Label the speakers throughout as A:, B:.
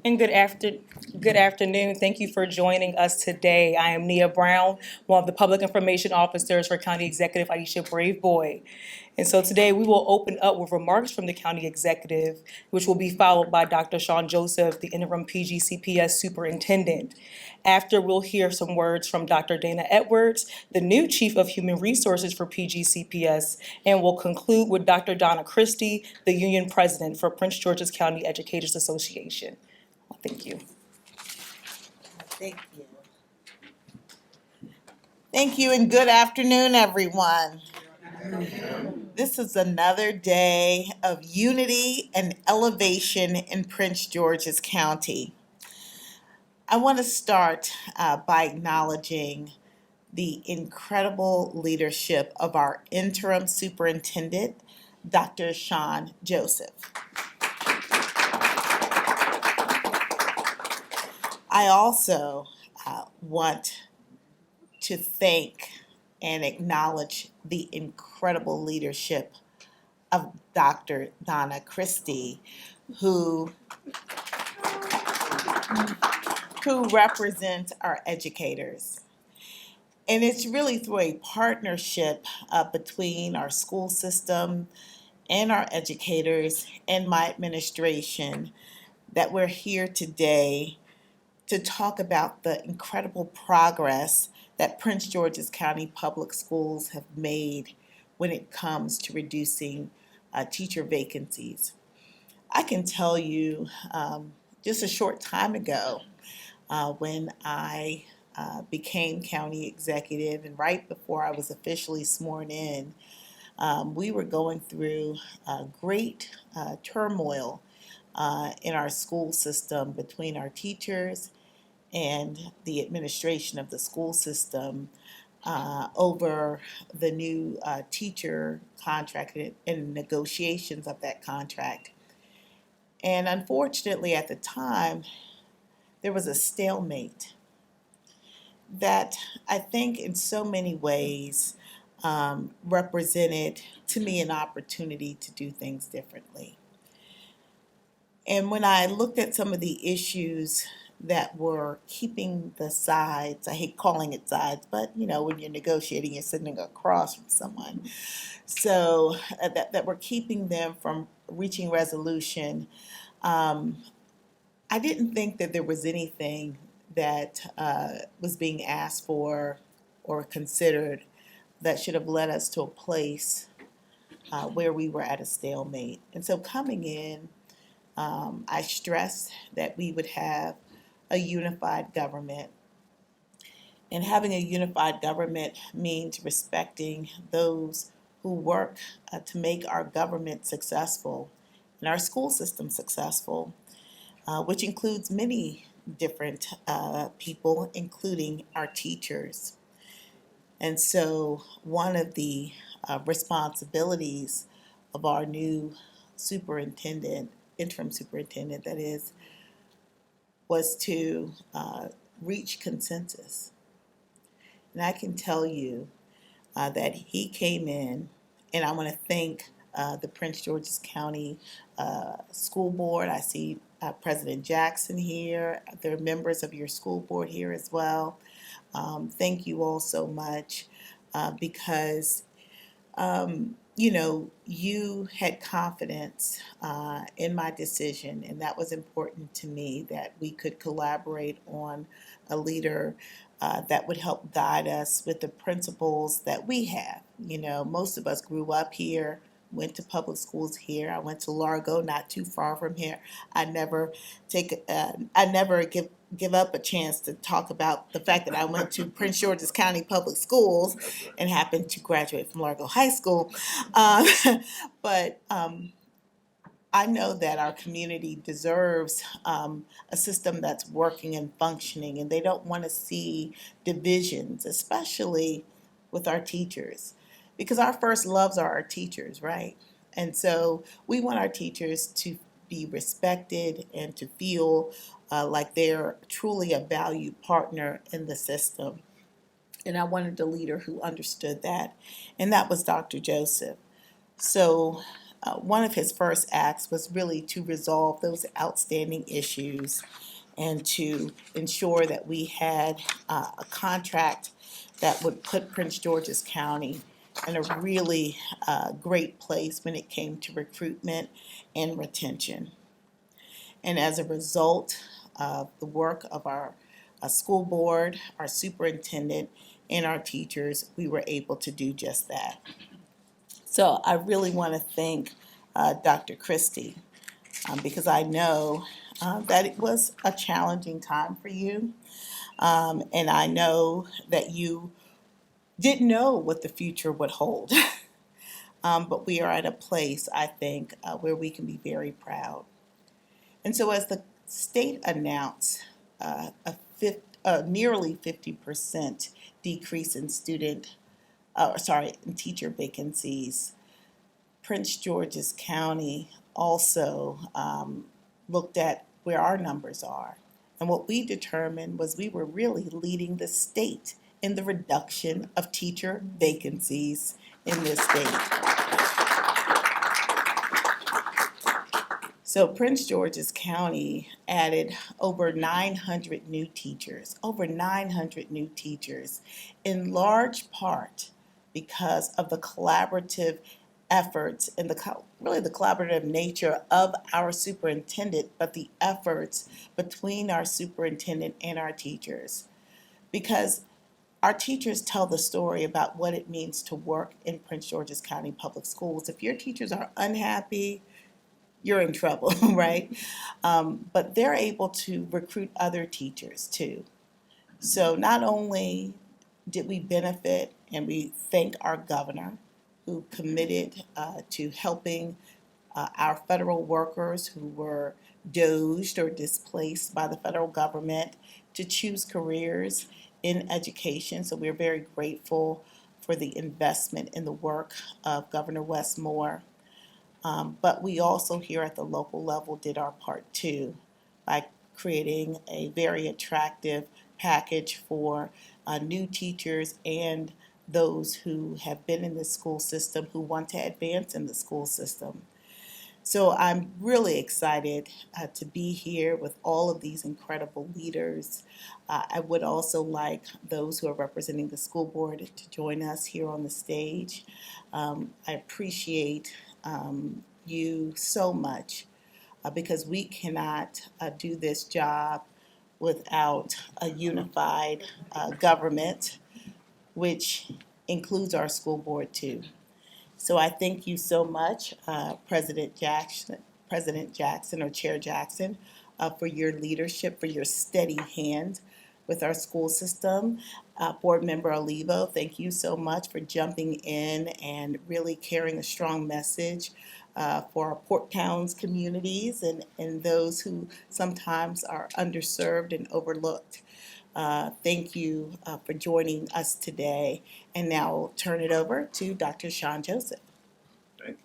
A: And good afternoon. Thank you for joining us today. I am Nia Brown, one of the public information officers for County Executive Aisha Brave Boy. And so today we will open up with remarks from the county executive, which will be followed by Dr. Sean Joseph, the interim PGCPS superintendent. After, we'll hear some words from Dr. Dana Edwards, the new chief of human resources for PGCPS, and we'll conclude with Dr. Donna Christie, the union president for Prince George's County Educators Association. Thank you.
B: Thank you. Thank you and good afternoon, everyone. This is another day of unity and elevation in Prince George's County. I want to start by acknowledging the incredible leadership of our interim superintendent, Dr. Sean Joseph. I also want to thank and acknowledge the incredible leadership of Dr. Donna Christie, who represents our educators. And it's really through a partnership between our school system and our educators and my administration that we're here today to talk about the incredible progress that Prince George's County Public Schools have made when it comes to reducing teacher vacancies. I can tell you just a short time ago when I became county executive and right before I was officially sworn in, we were going through great turmoil in our school system between our teachers and the administration of the school system over the new teacher contract and negotiations of that contract. And unfortunately, at the time, there was a stalemate that I think in so many ways represented to me an opportunity to do things differently. And when I looked at some of the issues that were keeping the sides, I hate calling it sides, but when you're negotiating, you're sitting across from someone. So that were keeping them from reaching resolution. I didn't think that there was anything that was being asked for or considered that should have led us to a place where we were at a stalemate. And so coming in, I stressed that we would have a unified government. And having a unified government means respecting those who work to make our government successful and our school system successful, which includes many different people, including our teachers. And so one of the responsibilities of our new superintendent, interim superintendent that is, was to reach consensus. And I can tell you that he came in, and I want to thank the Prince George's County School Board. I see President Jackson here. There are members of your school board here as well. Thank you all so much because you had confidence in my decision, and that was important to me, that we could collaborate on a leader that would help guide us with the principles that we have. Most of us grew up here, went to public schools here. I went to Largo, not too far from here. I never give up a chance to talk about the fact that I went to Prince George's County Public Schools and happened to graduate from Largo High School. But I know that our community deserves a system that's working and functioning, and they don't want to see divisions, especially with our teachers, because our first loves are our teachers, right? And so we want our teachers to be respected and to feel like they're truly a valued partner in the system. And I wanted a leader who understood that, and that was Dr. Joseph. So one of his first acts was really to resolve those outstanding issues and to ensure that we had a contract that would put Prince George's County in a really great place when it came to recruitment and retention. And as a result of the work of our school board, our superintendent, and our teachers, we were able to do just that. So I really want to thank Dr. Christie because I know that it was a challenging time for you. And I know that you didn't know what the future would hold. But we are at a place, I think, where we can be very proud. And so as the state announced a nearly 50% decrease in in teacher vacancies, Prince George's County also looked at where our numbers are. And what we determined was we were really leading the state in the reduction of teacher vacancies in this state. So Prince George's County added over 900 new teachers, in large part because of the collaborative efforts and the collaborative nature of our superintendent, but the efforts between our superintendent and our teachers. Because our teachers tell the story about what it means to work in Prince George's County Public Schools. If your teachers are unhappy, you're in trouble, right? But they're able to recruit other teachers too. So not only did we benefit, and we thank our governor who committed to helping our federal workers who were doged or displaced by the federal government to choose careers in education. So we're very grateful for the investment in the work of Governor Wes Moore. But we also here at the local level did our part too by creating a very attractive package for new teachers and those who have been in the school system who want to advance in the school system. So I'm really excited to be here with all of these incredible leaders. I would also like those who are representing the school board to join us here on the stage. I appreciate you so much because we cannot do this job without a unified government, which includes our school board too. So I thank you so much, President Jackson or Chair Jackson, for your leadership, for your steady hand with our school system. Board Member Olivo, thank you so much for jumping in and really carrying a strong message for our Port Towns communities and those who sometimes are underserved and overlooked. Thank you for joining us today. And now I'll turn it over to Dr. Sean Joseph.
C: Thank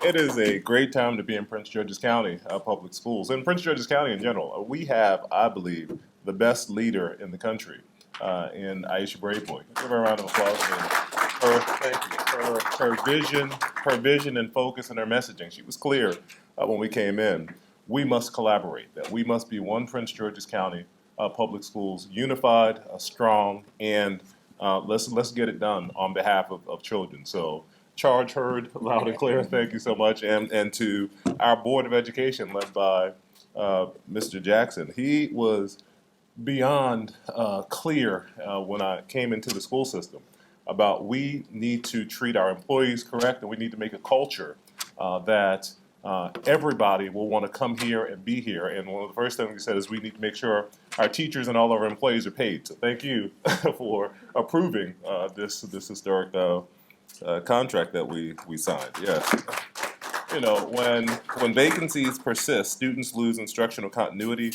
C: you. It is a great time to be in Prince George's County Public Schools, and Prince George's County in general. We have, I believe, the best leader in the country in Aisha Braveboy. Give her a round of applause for her vision and focus and her messaging. She was clear when we came in. We must collaborate. That we must be one Prince George's County Public Schools, unified, strong, and let's get it done on behalf of children. So charge heard loud and clear. Thank you so much. And to our Board of Education led by Mr. Jackson. He was beyond clear when I came into the school system about we need to treat our employees correct, and we need to make a culture that everybody will want to come here and be here. And one of the first things he said is we need to make sure our teachers and all of our employees are paid. So thank you for approving this historic contract that we signed. Yes. You know, when vacancies persist, students lose instructional continuity,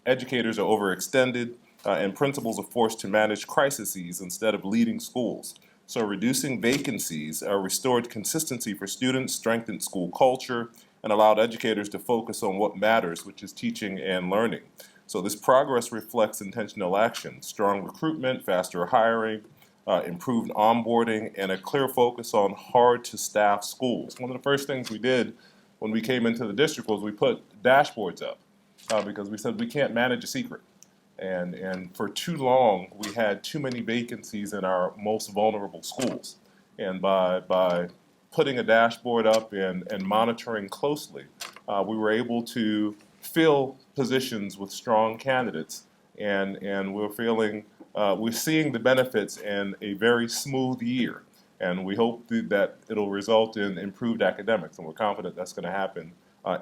C: educators are overextended, and principals are forced to manage crises instead of leading schools. So reducing vacancies restored consistency for students, strengthened school culture, and allowed educators to focus on what matters, which is teaching and learning. So this progress reflects intentional action, strong recruitment, faster hiring, improved onboarding, and a clear focus on hard-to-staff schools. One of the first things we did when we came into the district was we put dashboards up because we said we can't manage a secret. And for too long, we had too many vacancies in our most vulnerable schools. And by putting a dashboard up and monitoring closely, we were able to fill positions with strong candidates. And we're seeing the benefits in a very smooth year. And we hope that it'll result in improved academics. And we're confident that's going to happen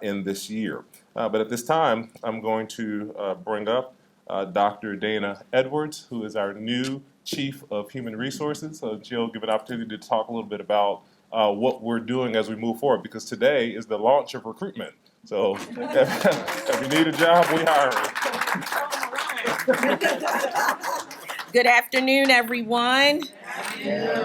C: in this year. But at this time, I'm going to bring up Dr. Dana Edwards, who is our new Chief of Human Resources. So she'll give an opportunity to talk a little bit about what we're doing as we move forward, because today is the launch of recruitment. So if you need a job, we hire.
D: Good afternoon, everyone.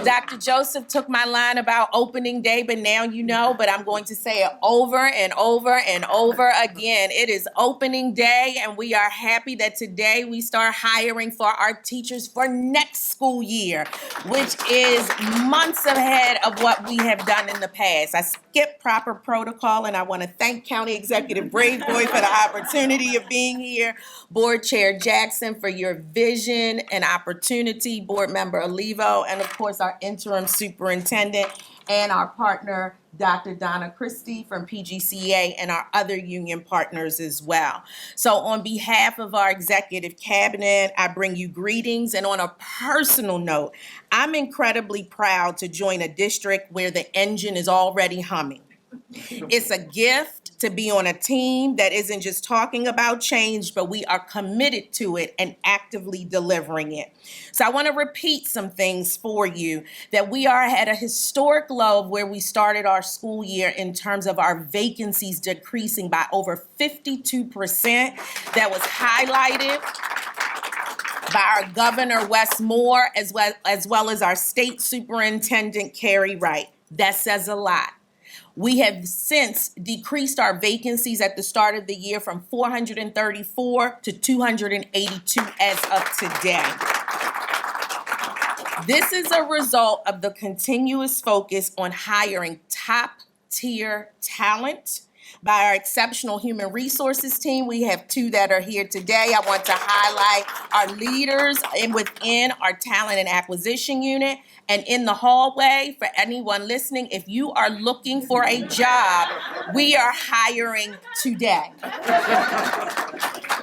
D: Dr. Joseph took my line about opening day, but now you know, but I'm going to say it over and over and over again. It is opening day, and we are happy that today we start hiring for our teachers for next school year, which is months ahead of what we have done in the past. I skipped proper protocol, and I want to thank County Executive Brave Boy for the opportunity of being here, Board Chair Jackson for your vision and opportunity, Board Member Olivo, and of course our interim superintendent and our partner, Dr. Donna Christie from PGCA, and our other union partners as well. So on behalf of our executive cabinet, I bring you greetings. And on a personal note, I'm incredibly proud to join a district where the engine is already humming. It's a gift to be on a team that isn't just talking about change, but we are committed to it and actively delivering it. So I want to repeat some things for you, that we are at a historic low of where we started our school year in terms of our vacancies decreasing by over 52%. That was highlighted by our Governor Wes Moore, as well as our State Superintendent Carrie Wright. That says a lot. We have since decreased our vacancies at the start of the year from 434 to 282 as of today. This is a result of the continuous focus on hiring top-tier talent by our exceptional human resources team. We have two that are here today. I want to highlight our leaders within our talent and acquisition unit. And in the hallway, for anyone listening, if you are looking for a job, we are hiring today.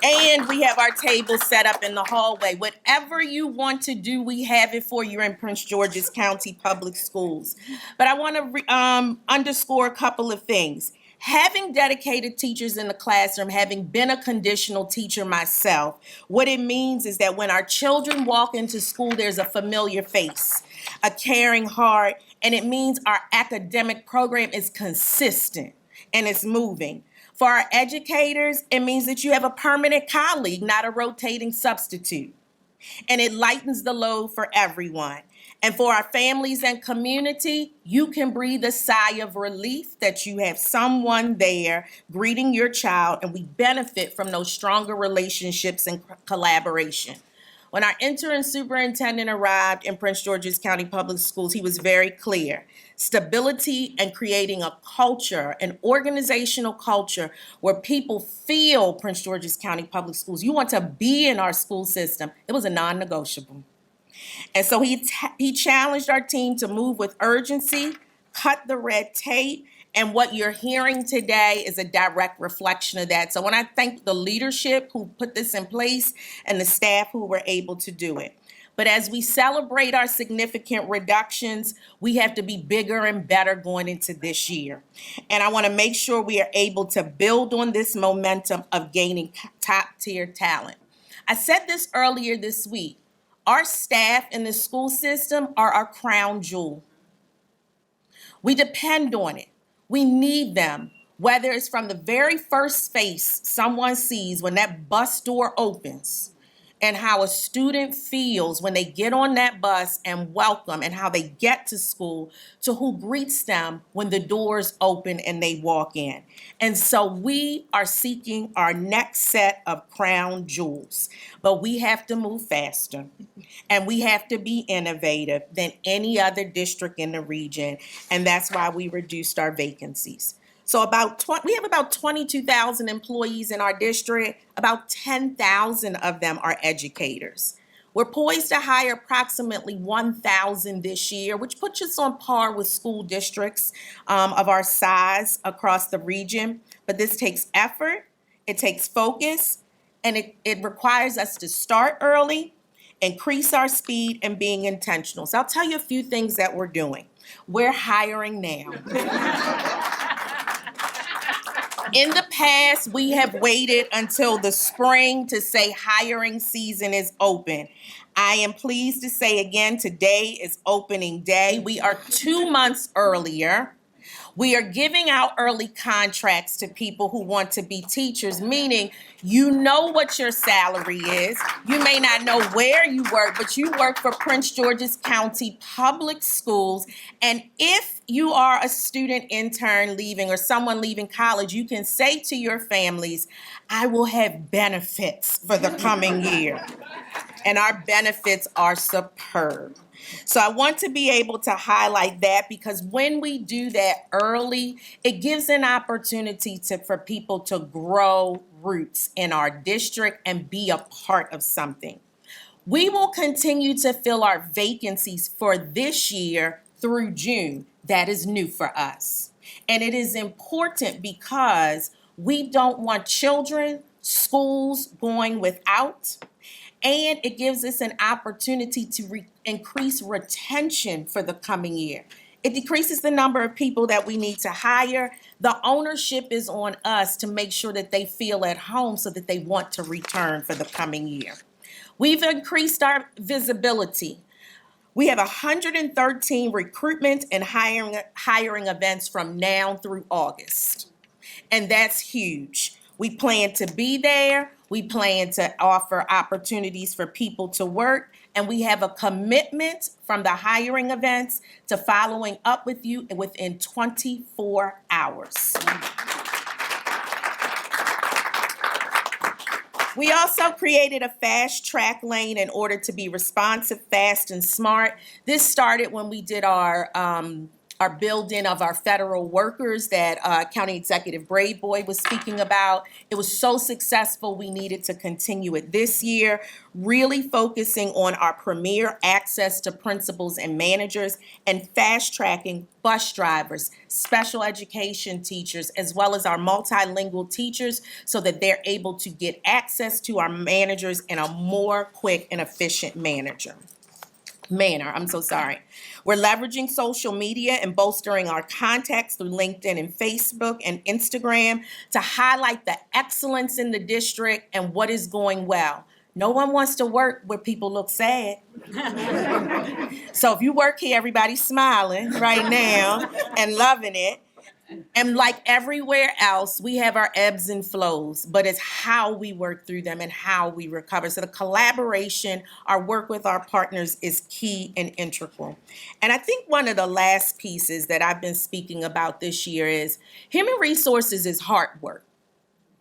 D: And we have our table set up in the hallway. Whatever you want to do, we have it for you in Prince George's County Public Schools. But I want to underscore a couple of things. Having dedicated teachers in the classroom, having been a conditional teacher myself, what it means is that when our children walk into school, there's a familiar face, a caring heart, and it means our academic program is consistent and it's moving. For our educators, it means that you have a permanent colleague, not a rotating substitute. And it lightens the load for everyone. And for our families and community, you can breathe a sigh of relief that you have someone there greeting your child, and we benefit from those stronger relationships and collaboration. When our interim superintendent arrived in Prince George's County Public Schools, he was very clear. Stability and creating a culture, an organizational culture where people feel Prince George's County Public Schools. You want to be in our school system. It was a non-negotiable. And so he challenged our team to move with urgency, cut the red tape, and what you're hearing today is a direct reflection of that. So when I thank the leadership who put this in place and the staff who were able to do it. But as we celebrate our significant reductions, we have to be bigger and better going into this year. And I want to make sure we are able to build on this momentum of gaining top-tier talent. I said this earlier this week. Our staff in the school system are our crown jewel. We depend on it. We need them, whether it's from the very first face someone sees when that bus door opens and how a student feels when they get on that bus and welcome, and how they get to school, to who greets them when the doors open and they walk in. And so we are seeking our next set of crown jewels, but we have to move faster and we have to be innovative than any other district in the region. And that's why we reduced our vacancies. So we have about 22,000 employees in our district. About 10,000 of them are educators. We're poised to hire approximately 1,000 this year, which puts us on par with school districts of our size across the region. But this takes effort, it takes focus, and it requires us to start early, increase our speed, and being intentional. So I'll tell you a few things that we're doing. We're hiring now. In the past, we have waited until the spring to say hiring season is open. I am pleased to say again, today is opening day. We are 2 months earlier. We are giving out early contracts to people who want to be teachers, meaning you know what your salary is. You may not know where you work, but you work for Prince George's County Public Schools. And if you are a student intern leaving or someone leaving college, you can say to your families, I will have benefits for the coming year. And our benefits are superb. So I want to be able to highlight that, because when we do that early, it gives an opportunity for people to grow roots in our district and be a part of something. We will continue to fill our vacancies for this year through June. That is new for us. And it is important because we don't want children, schools going without. And it gives us an opportunity to increase retention for the coming year. It decreases the number of people that we need to hire. The ownership is on us to make sure that they feel at home so that they want to return for the coming year. We've increased our visibility. We have 113 recruitment and hiring events from now through August. And that's huge. We plan to be there. We plan to offer opportunities for people to work. And we have a commitment from the hiring events to following up with you within 24 hours. We also created a fast track lane in order to be responsive, fast, and smart. This started when we did our build-in of our federal workers that County Executive Brave Boy was speaking about. It was so successful, we needed to continue it this year, really focusing on our premier access to principals and managers and fast-tracking bus drivers, special education teachers, as well as our multilingual teachers so that they're able to get access to our managers in a more quick and efficient manner. We're leveraging social media and bolstering our contacts through LinkedIn and Facebook and Instagram to highlight the excellence in the district and what is going well. No one wants to work where people look sad. So if you work here, everybody's smiling right now and loving it. And like everywhere else, we have our ebbs and flows, but it's how we work through them and how we recover. So the collaboration, our work with our partners is key and integral. And I think one of the last pieces that I've been speaking about this year is human resources is hard work.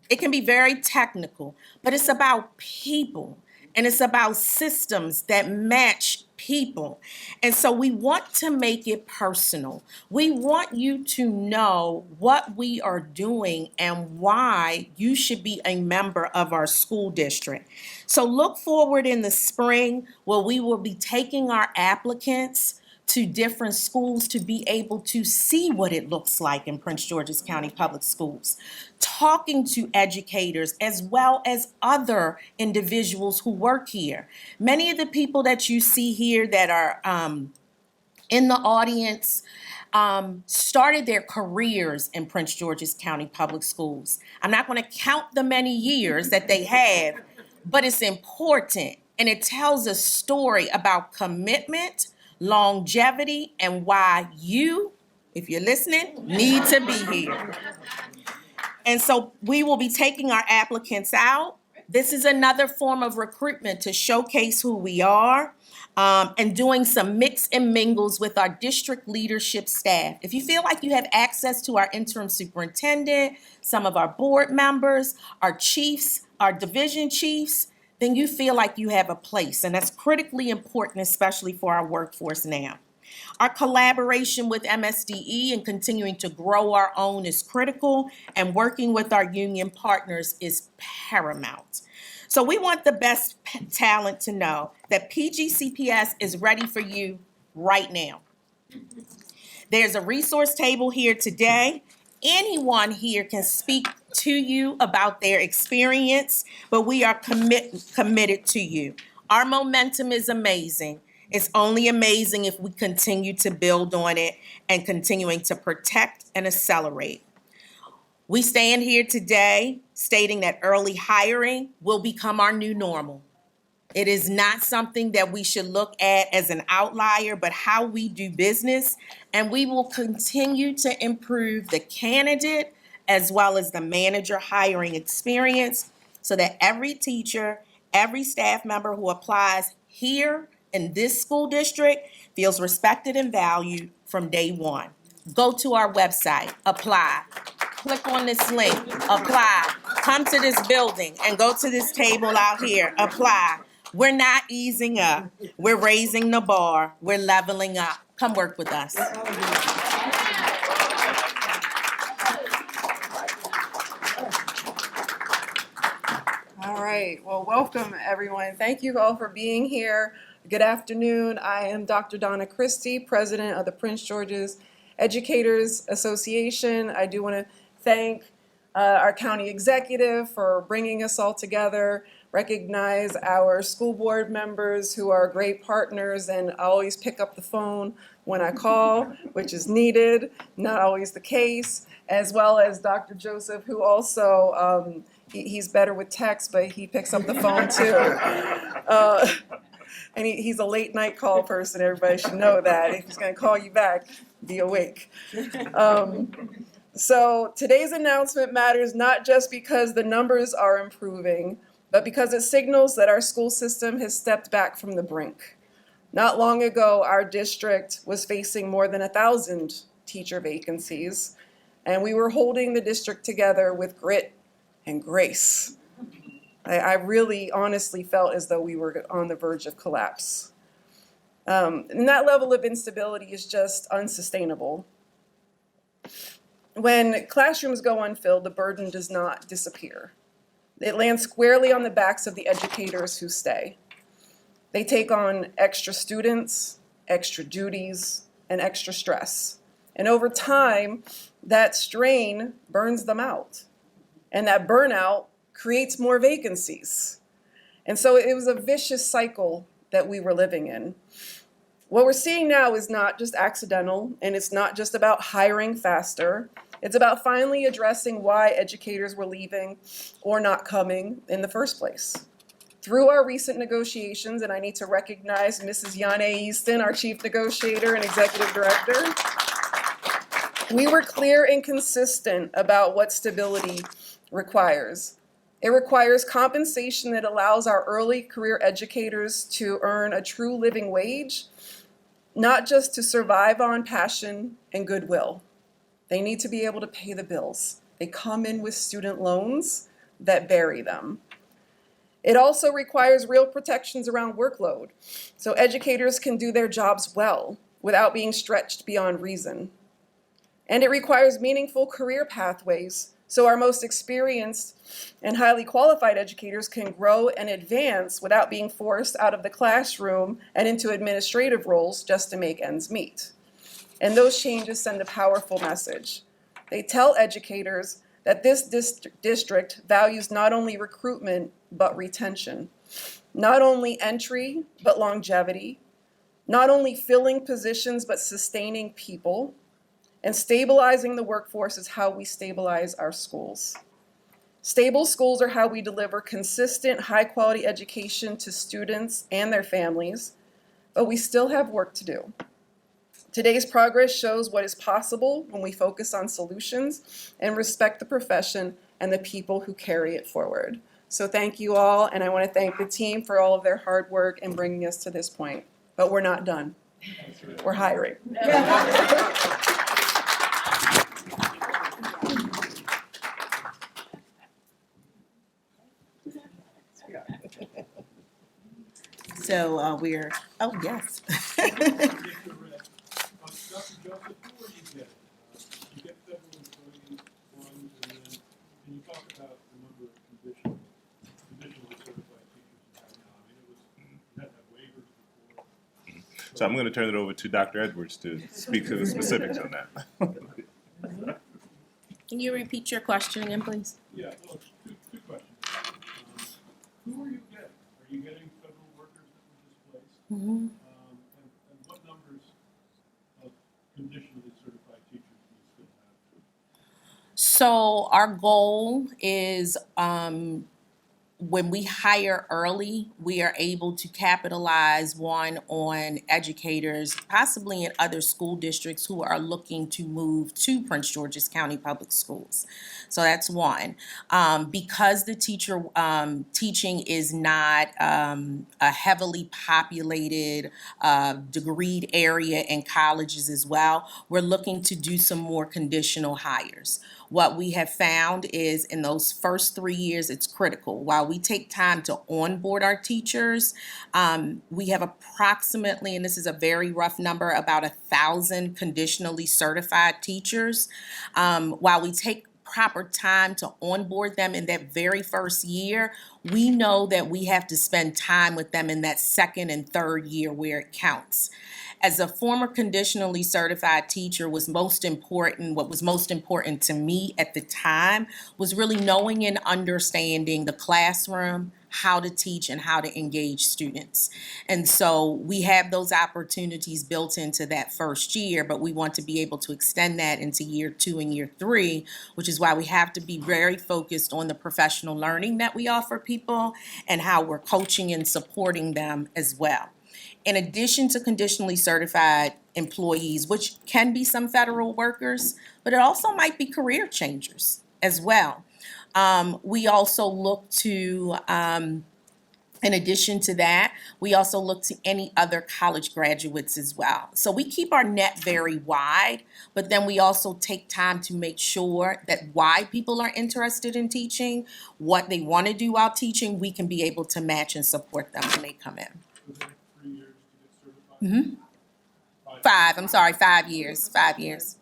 D: It can be very technical, but it's about people. And it's about systems that match people. And so we want to make it personal. We want you to know what we are doing and why you should be a member of our school district. So look forward in the spring where we will be taking our applicants to different schools to be able to see what it looks like in Prince George's County Public Schools, talking to educators as well as other individuals who work here. Many of the people that you see here that are in the audience started their careers in Prince George's County Public Schools. I'm not going to count the many years that they have, but it's important, and it tells a story about commitment, longevity, and why you, if you're listening, need to be here. And so we will be taking our applicants out This is another form of recruitment to showcase who we are, and doing some mix and mingles with our district leadership staff. If you feel like you have access to our interim superintendent, some of our board members, our chiefs, our division chiefs, then you feel like you have a place. And that's critically important, especially for our workforce now. Our collaboration with MSDE and continuing to grow our own is critical, and working with our union partners is paramount. So we want the best talent to know that PGCPS is ready for you right now. There's a resource table here today. Anyone here can speak to you about their experience, but we are committed to you. Our momentum is amazing. It's only amazing if we continue to build on it and continuing to protect and accelerate. We stand here today stating that early hiring will become our new normal. It is not something that we should look at as an outlier, but how we do business. And we will continue to improve the candidate as well as the manager hiring experience so that every teacher, every staff member who applies here in this school district feels respected and valued from day one. Go to our website, apply, click on this link, apply, come to this building and go to this table out here, apply. We're not easing up, we're raising the bar, we're leveling up. Come work with us.
E: All right, well, welcome everyone. Thank you all for being here. Good afternoon. I am Dr. Donna Christie, president of the Prince George's Educators Association. I do want to thank our county executive for bringing us all together, recognize our school board members who are great partners and always pick up the phone when I call, which is needed, not always the case, as well as Dr. Joseph, who also, he's better with text, but he picks up the phone too. And he's a late night call person. Everybody should know that. If he's going to call you back, be awake. So today's announcement matters not just because the numbers are improving, but because it signals that our school system has stepped back from the brink. Not long ago, our district was facing more than 1,000 teacher vacancies, and we were holding the district together with grit and grace. I really honestly felt as though we were on the verge of collapse. And that level of instability is just unsustainable. When classrooms go unfilled, the burden does not disappear. It lands squarely on the backs of the educators who stay. They take on extra students, extra duties, and extra stress. And over time, that strain burns them out. And that burnout creates more vacancies. And so it was a vicious cycle that we were living in. What we're seeing now is not just accidental, and it's not just about hiring faster. It's about finally addressing why educators were leaving or not coming in the first place. Through our recent negotiations, and I need to recognize Mrs. Yane Easton, our chief negotiator and executive director, we were clear and consistent about what stability requires. It requires compensation that allows our early career educators to earn a true living wage, not just to survive on passion and goodwill. They need to be able to pay the bills. They come in with student loans that bury them. It also requires real protections around workload, so educators can do their jobs well without being stretched beyond reason. And it requires meaningful career pathways so our most experienced and highly qualified educators can grow and advance without being forced out of the classroom and into administrative roles just to make ends meet. And those changes send a powerful message. They tell educators that this district values not only recruitment, but retention. Not only entry, but longevity. Not only filling positions, but sustaining people. And stabilizing the workforce is how we stabilize our schools. Stable schools are how we deliver consistent, high-quality education to students and their families, but we still have work to do. Today's progress shows what is possible when we focus on solutions and respect the profession and the people who carry it forward. So thank you all, and I want to thank the team for all of their hard work in bringing us to this point. But we're not done. We're hiring.
B: So we're, oh, yes.
F: Dr. Joseph, who are you getting? You get federal employees, one, and then can you talk about the number of conditionally certified teachers you have now? I mean, you had to have waivers before.
C: So I'm going to turn it over to Dr. Edwards to speak to the specifics on that.
D: Can you repeat your question again, please?
F: Yeah, well, two questions. Who are you getting? Are you getting federal workers that were displaced? And what numbers of conditionally certified teachers do you still have?
D: So our goal is when we hire early, we are able to capitalize on educators, possibly in other school districts who are looking to move to Prince George's County Public Schools. So that's one. Because the teaching is not a heavily populated, degreed area in colleges as well, we're looking to do some more conditional hires. What we have found is in those first 3 years, it's critical. While we take time to onboard our teachers, we have approximately, and this is a very rough number, about 1,000 conditionally certified teachers. While we take proper time to onboard them in that very first year, we know that we have to spend time with them in that second and third year where it counts. As a former conditionally certified teacher, what was most important to me at the time was really knowing and understanding the classroom, how to teach and how to engage students. And so we have those opportunities built into that first year, but we want to be able to extend that into year 2 and year 3, which is why we have to be very focused on the professional learning that we offer people and how we're coaching and supporting them as well. In addition to conditionally certified employees, which can be some federal workers, but it also might be career changers as well. We also look to, in addition to that, we also look to any other college graduates as well. So we keep our net very wide, but then we also take time to make sure that why people are interested in teaching, what they want to do while teaching, we can be able to match and support them when they come in.
F: Was it 3 years to get certified?
D: 5 years. 5 years.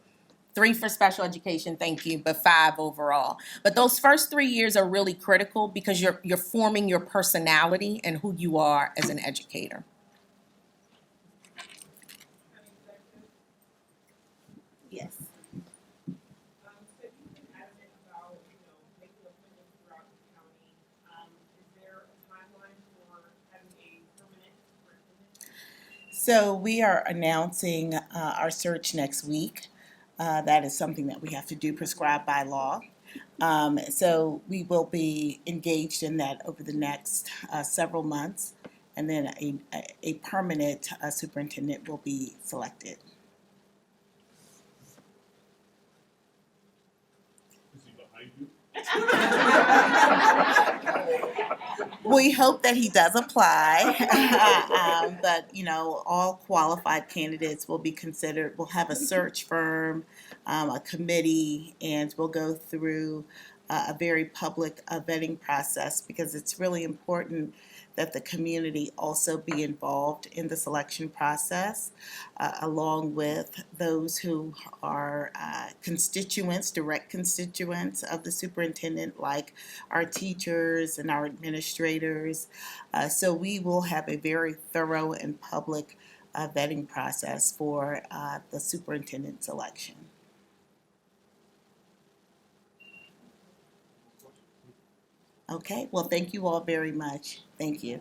D: 3 for special education, thank you, but 5 overall. But those first 3 years are really critical because you're forming your personality and who you are as an educator.
B: Yes.
G: So you've been adamant about, making appointments throughout the county. Is there a timeline for having a permanent superintendent?
B: So we are announcing our search next week. That is something that we have to do prescribed by law. So we will be engaged in that over the next several months, and then a permanent superintendent will be selected.
F: Is he behind you?
B: We hope that he does apply, but all qualified candidates will be considered. We'll have a search firm, a committee, and we'll go through a very public vetting process because it's really important that the community also be involved in the selection process, along with those who are constituents, direct constituents of the superintendent, like our teachers and our administrators. So we will have a very thorough and public vetting process for the superintendent selection. Okay, well, thank you all very much. Thank you.